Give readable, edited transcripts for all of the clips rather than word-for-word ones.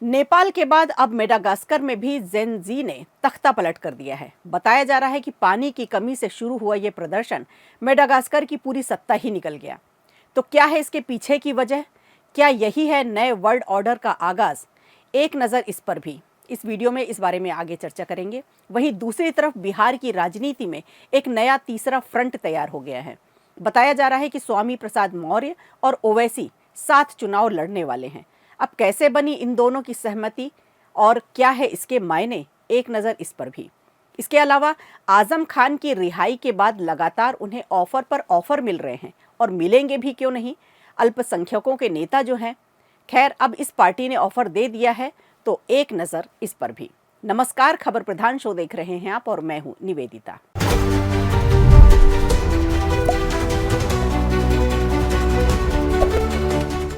नेपाल के बाद अब मेडागास्कर में भी जेन जी ने तख्ता पलट कर दिया है। बताया जा रहा है कि पानी की कमी से शुरू हुआ ये प्रदर्शन मेडागास्कर की पूरी सत्ता ही निकल गया। तो क्या है इसके पीछे की वजह? क्या यही है नए वर्ल्ड ऑर्डर का आगाज? एक नज़र इस पर भी इस वीडियो में इस बारे में आगे चर्चा करेंगे। वहीं दूसरी तरफ बिहार की राजनीति में एक नया तीसरा फ्रंट तैयार हो गया है। बताया जा रहा है कि स्वामी प्रसाद मौर्य और ओवैसी साथ चुनाव लड़ने वाले हैं। अब कैसे बनी इन दोनों की सहमति और क्या है इसके मायने? एक नज़र इस पर भी। इसके अलावा आजम खान की रिहाई के बाद लगातार उन्हें ऑफर पर ऑफर मिल रहे हैं और मिलेंगे भी क्यों नहीं। अल्पसंख्यकों के नेता जो हैं, खैर अब इस पार्टी ने ऑफर दे दिया है, तो एक नज़र इस पर भी। नमस्कार, खबर प्रधान शो देख रहे हैं आप और मैं हूं निवेदिता।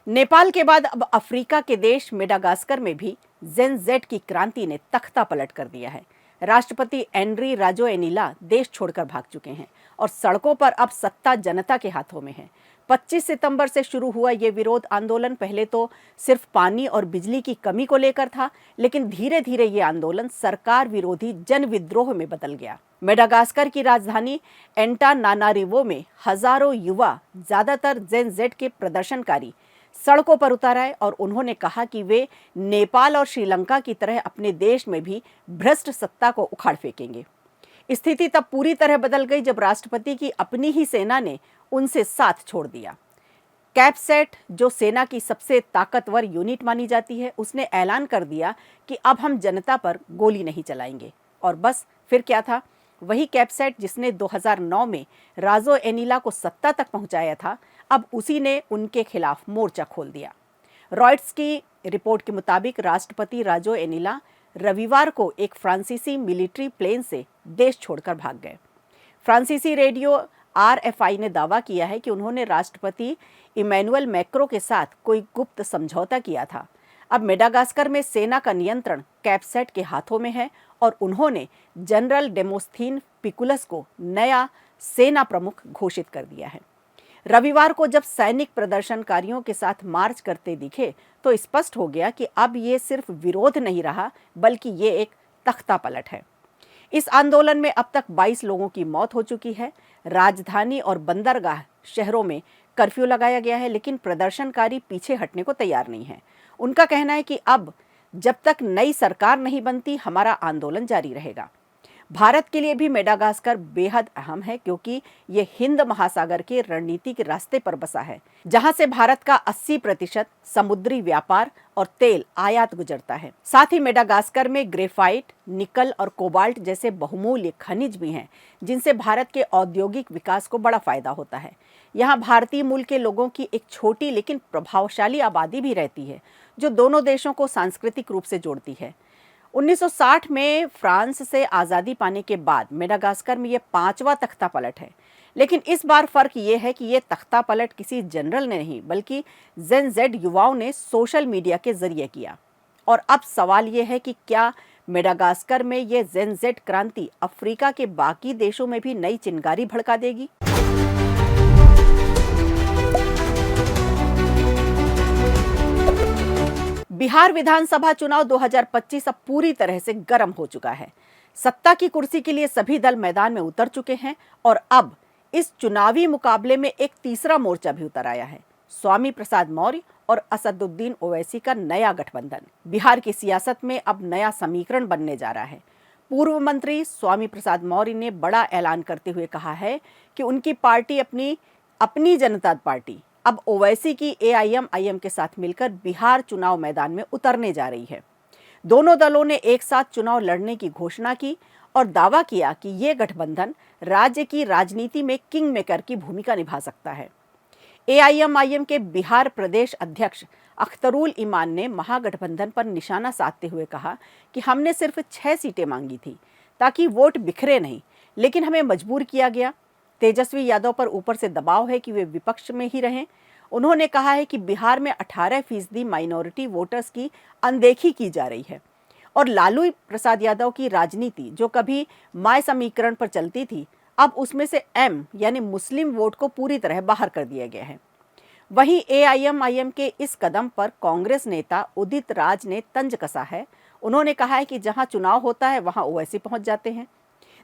नेपाल के बाद अब अफ्रीका के देश मेडागास्कर में भी जेन जेड की क्रांति ने तख्ता पलट कर दिया है। राष्ट्रपति एंड्री राजोएनिला देश छोड़कर भाग चुके हैं और सड़कों पर अब सत्ता जनता के हाथों में है। 25 सितंबर से शुरू हुआ ये विरोध आंदोलन पहले तो सिर्फ पानी और बिजली की कमी को लेकर था, लेकिन धीरे धीरे ये आंदोलन सरकार विरोधी जन विद्रोह में बदल गया। मेडागास्कर की राजधानी एंटानानारिवो में हजारों युवा, ज्यादातर जेन जेड के प्रदर्शनकारी, सड़कों पर उतर आए और उन्होंने कहा कि वे नेपाल और श्रीलंका की तरह अपने देश में भी भ्रष्ट सत्ता को उखाड़ फेंकेंगे। स्थिति तब पूरी तरह बदल गई जब राष्ट्रपति की अपनी ही सेना ने उनसे साथ छोड़ दिया। कैपसेट, जो सेना की सबसे ताकतवर यूनिट मानी जाती है, उसने ऐलान कर दिया कि अब हम जनता पर गोली नहीं चलाएंगे। और बस फिर क्या था? वही कैपसेट जिसने 2009 में राजोएनिला को सत्ता तक पहुंचाया था, अब उसी ने उनके खिलाफ मोर्चा खोल दिया। रॉयटर्स की रिपोर्ट के मुताबिक राष्ट्रपति राजोएनिला रविवार को एक फ्रांसीसी मिलिट्री प्लेन से देश छोड़कर भाग गए। फ्रांसीसी रेडियो RFI ने दावा किया है कि उन्होंने राष्ट्रपति इमैनुअल मैक्रों के साथ कोई गुप्त समझौता किया था। अब मेडागास्कर में सेना का नियंत्रण कैपसेट के हाथों में है और उन्होंने जनरल डेमोस्थीन पिकुलस को नया सेना प्रमुख घोषित कर दिया है। रविवार को जब सैनिक प्रदर्शनकारियों के साथ मार्च करते दिखे तो स्पष्ट हो गया कि अब ये सिर्फ विरोध नहीं रहा, बल्कि ये एक तख्ता पलट है। इस आंदोलन में अब तक 22 लोगों की मौत हो चुकी है। राजधानी और बंदरगाह शहरों में कर्फ्यू लगाया गया है, लेकिन प्रदर्शनकारी पीछे हटने को तैयार नहीं है। उनका कहना है कि अब जब तक नई सरकार नहीं बनती, हमारा आंदोलन जारी रहेगा। भारत के लिए भी मेडागास्कर बेहद अहम है, क्योंकि ये हिंद महासागर के रणनीतिक रास्ते पर बसा है, जहां से भारत का 80% समुद्री व्यापार और तेल आयात गुजरता है। साथ ही मेडागास्कर में ग्रेफाइट, निकल और कोबाल्ट जैसे बहुमूल्य खनिज भी हैं, जिनसे भारत के औद्योगिक विकास को बड़ा फायदा होता है। यहाँ भारतीय मूल के लोगों की एक छोटी लेकिन प्रभावशाली आबादी भी रहती है, जो दोनों देशों को सांस्कृतिक रूप से जोड़ती है। 1960 में फ्रांस से आज़ादी पाने के बाद मेडागास्कर में ये 5वां तख्ता पलट है। लेकिन इस बार फर्क ये है कि ये तख्ता पलट किसी जनरल ने नहीं, बल्कि जेन जेड युवाओं ने सोशल मीडिया के जरिए किया। और अब सवाल ये है कि क्या मेडागास्कर में ये जेन जेड क्रांति अफ्रीका के बाकी देशों में भी नई चिंगारी भड़का देगी? बिहार विधानसभा चुनाव 2025 अब पूरी तरह से गर्म हो चुका है। सत्ता की कुर्सी के लिए सभी दल मैदान में उतर चुके हैं और अब इस चुनावी मुकाबले में एक तीसरा मोर्चा भी उतर आया है। स्वामी प्रसाद मौर्य और असदुद्दीन ओवैसी का नया गठबंधन। बिहार की सियासत में अब नया समीकरण बनने जा रहा है। पूर्व मंत्री स्वामी प्रसाद मौर्य ने बड़ा ऐलान करते हुए कहा है कि उनकी पार्टी अपनी जनता पार्टी अब ओवैसी की AIMIM के साथ मिलकर बिहार चुनाव मैदान में उतरने जा रही है। दोनों दलों ने एक साथ चुनाव लड़ने की घोषणा की और दावा किया कि ये गठबंधन राज्य की राजनीति में किंग मेकर की भूमिका निभा सकता है। AIMIM के बिहार प्रदेश अध्यक्ष अख्तरुल ईमान ने महागठबंधन पर निशाना साधते हुए कहा कि हमने सिर्फ 6 सीटें मांगी थी ताकि वोट बिखरे नहीं, लेकिन हमें मजबूर किया गया। तेजस्वी यादव पर ऊपर से दबाव है कि वे विपक्ष में ही रहें। उन्होंने कहा है कि बिहार में 18% माइनॉरिटी वोटर्स की अनदेखी की जा रही है और लालू प्रसाद यादव की राजनीति, जो कभी माय समीकरण पर चलती थी, अब उसमें से M यानी मुस्लिम वोट को पूरी तरह बाहर कर दिया गया है। वहीं एआईएमआईएम के इस कदम पर कांग्रेस नेता उदित राज ने तंज कसा है। उन्होंने कहा है कि जहां चुनाव होता है वहां ओवैसी पहुंच जाते हैं,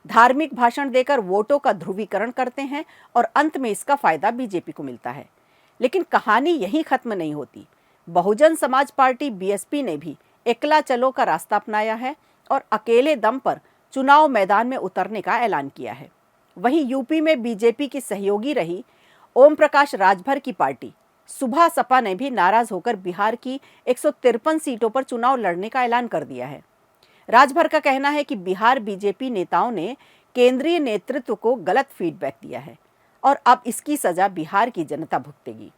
धार्मिक भाषण देकर वोटों का ध्रुवीकरण करते हैं और अंत में इसका फायदा बीजेपी को मिलता है। लेकिन कहानी यहीं खत्म नहीं होती। बहुजन समाज पार्टी बीएसपी ने भी एकला चलो का रास्ता अपनाया है और अकेले दम पर चुनाव मैदान में उतरने का ऐलान किया है। वहीं यूपी में बीजेपी की सहयोगी रही ओम प्रकाश राजभर की पार्टी सुभा सपा ने भी नाराज होकर बिहार की 153 सीटों पर चुनाव लड़ने का ऐलान कर दिया है। राजभर का कहना है कि बिहार बीजेपी नेताओं ने केंद्रीय नेतृत्व को गलत फीडबैक दिया है और अब इसकी सजा बिहार की जनता भुगतेगी।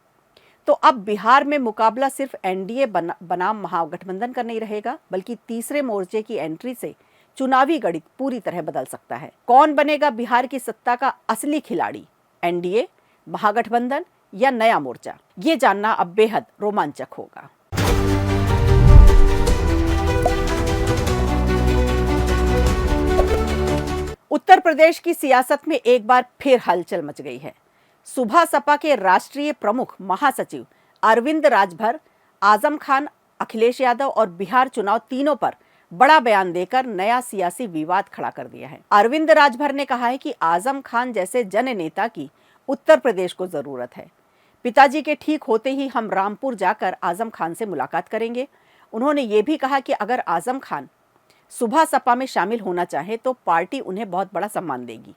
तो अब बिहार में मुकाबला सिर्फ एनडीए बनाम महागठबंधन का नहीं रहेगा, बल्कि तीसरे मोर्चे की एंट्री से चुनावी गणित पूरी तरह बदल सकता है। कौन बनेगा बिहार की सत्ता का असली खिलाड़ी, एनडीए, महागठबंधन या नया मोर्चा? ये जानना अब बेहद रोमांचक होगा। उत्तर प्रदेश की सियासत में एक बार फिर हलचल मच गई है। सुभा सपा के राष्ट्रीय प्रमुख महासचिव अरविंद राजभर, आजम खान, अखिलेश यादव और बिहार चुनाव तीनों पर बड़ा बयान देकर नया सियासी विवाद खड़ा कर दिया है। अरविंद राजभर ने कहा है कि आजम खान जैसे जननेता की उत्तर प्रदेश को जरूरत है। पिताजी के ठीक होते ही हम रामपुर जाकर आजम खान से मुलाकात करेंगे। उन्होंने ये भी कहा कि अगर आजम खान सुभा सपा में शामिल होना चाहे तो पार्टी उन्हें बहुत बड़ा सम्मान देगी।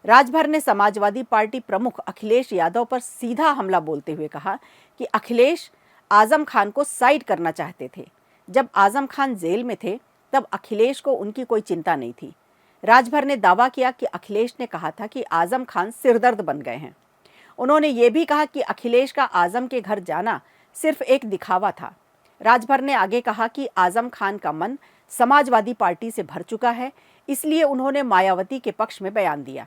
राजभर ने समाजवादी पार्टी प्रमुख अखिलेश यादव पर सीधा हमला बोलते हुए कहा कि अखिलेश आजम खान को साइड करना चाहते थे। जब आजम खान जेल में थे तब अखिलेश को उनकी कोई चिंता नहीं थी। राजभर ने दावा किया कि अखिलेश ने कहा था कि आजम खान सिरदर्द बन गए हैं। उन्होंने ये भी कहा कि अखिलेश का आजम के घर जाना सिर्फ एक दिखावा था। राजभर ने आगे कहा कि आजम खान का मन समाजवादी पार्टी से भर चुका है, इसलिए उन्होंने मायावती के पक्ष में बयान दिया।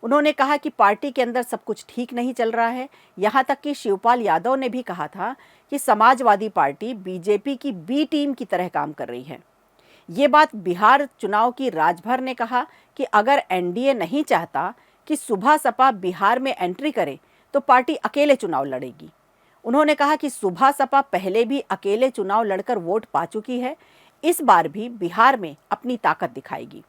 उन्होंने कहा कि पार्टी के अंदर सब कुछ ठीक नहीं चल रहा है। यहाँ तक कि शिवपाल यादव ने भी कहा था कि समाजवादी पार्टी बीजेपी की बी टीम की तरह काम कर रही है। ये बात बिहार चुनाव की राजभर ने कहा कि अगर एनडीए नहीं चाहता कि सुभा सपा बिहार में एंट्री करे तो पार्टी अकेले चुनाव लड़ेगी। उन्होंने कहा कि सुभा सपा पहले भी अकेले चुनाव लड़कर वोट पा चुकी है, इस बार भी बिहार में अपनी ताकत दिखाएगी।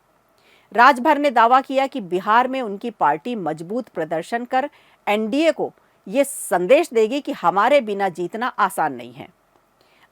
राजभर ने दावा किया कि बिहार में उनकी पार्टी मजबूत प्रदर्शन कर एनडीए को ये संदेश देगी कि हमारे बिना जीतना आसान नहीं है।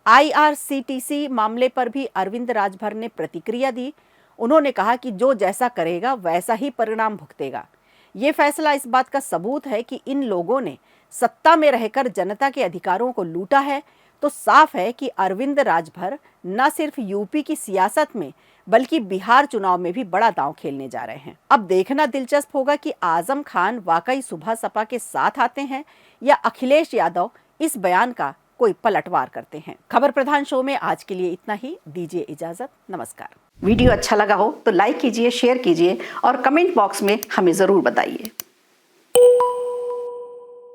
आईआरसीटीसी मामले पर भी अरविंद राजभर ने प्रतिक्रिया दी। उन्होंने कहा कि जो जैसा करेगा वैसा ही परिणाम भुगतेगा। ये फैसला इस बात का सबूत है कि इन लोगों ने सत्ता में रहकर जनता के अधिकारों को लूटा है। तो साफ है कि अरविंद राजभर न सिर्फ यूपी की सियासत में बल्कि बिहार चुनाव में भी बड़ा दांव खेलने जा रहे हैं। अब देखना दिलचस्प होगा कि आजम खान वाकई सुभा सपा के साथ आते हैं या अखिलेश यादव इस बयान का कोई पलटवार करते हैं। खबर प्रधान शो में आज के लिए इतना ही। दीजिए इजाजत। नमस्कार। वीडियो अच्छा लगा हो तो लाइक कीजिए, शेयर कीजिए और कमेंट बॉक्स में हमें जरूर बताइए।